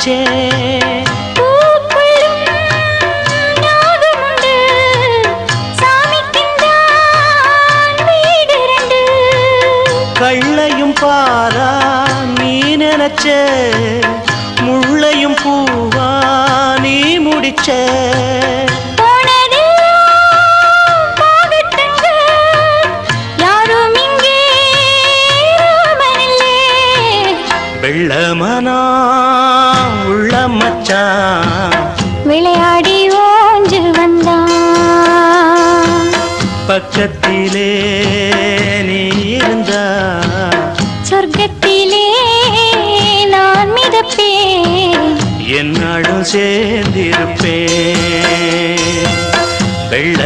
நினைச்சேன். கள்ளையும் பாரா நீ நினைச்ச, முள்ளையும் பூவா நீ முடிச்ச. வெள்ளமனா உள்ள மச்சான் விளையாடி ஓஞ்சு வந்தான். பக்கத்திலே நீ இருந்தா சொர்க்கத்திலே நான் மிதப்பேன். என்னாலும் சேர்ந்திருப்பேன். வெள்ள